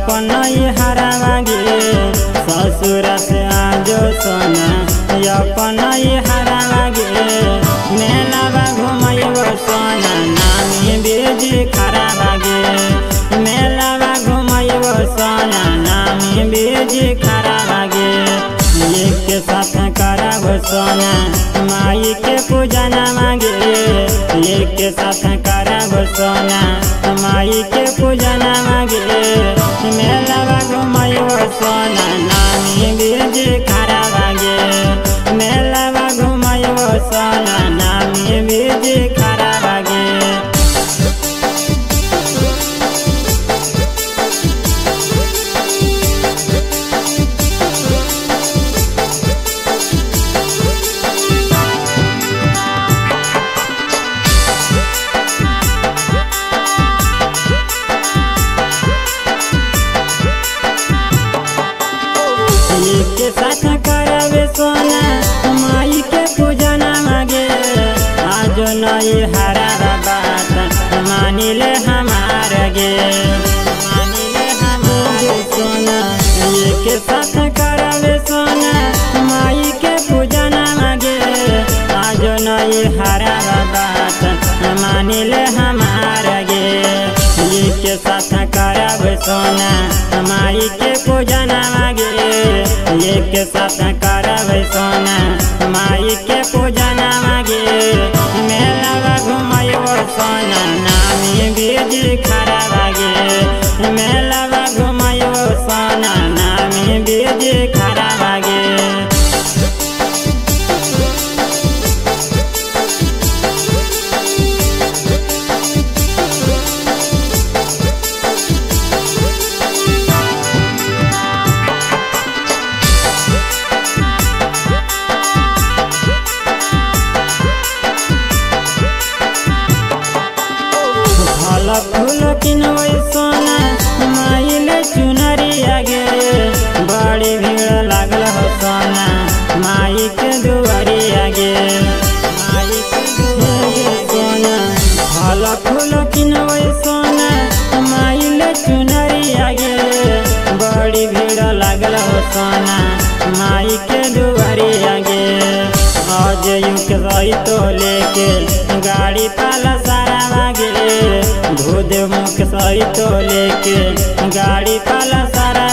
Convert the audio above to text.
अपन हरा गे ससुर से आजो सोना अपन हरा गे मेला घुमैबो सोना नामी बीज खरा गे मेला घुमैबो सोना नामी बीज खरा गे एक के साथ करब सोना माई के पूजन मांगे एक के साथ करब सोना माई के पूजन मांगे मेला घुमैबो सोना नामी बीज खरा गे मेला घुमैबो सोना नामी बीज खरा गे। के साथ करब सोना माई के पूजन मांगे आज नई हरा बात मानिले हमार गे मानिले हमार सोना के साथ करब सोना माई के पूजन मांगे आज नई हरा बात मानिले हमार गे के साथ करब सोना माई के पूजन मांगे एक साथ करब सोना माई के पूजन मांगे मेला घुमैबो सोना नामी बीज खरा गे मेला घुमैबो सोना नामी बीज खरा गे। फूल किनबै सोना माइले चुनरिया गे बड़ी भीड़ लागल हो सोना माई के दुआरिया गे माई के सोना फल फूल किनबै सोना माइले चुनरिया गे बड़ी भीड़ लागल हो सोना माई के दुआरिया गे आज युग तो लेके गाड़ी पाला सारा गे भूद मुख सही तो लेके गाड़ी पाला सारा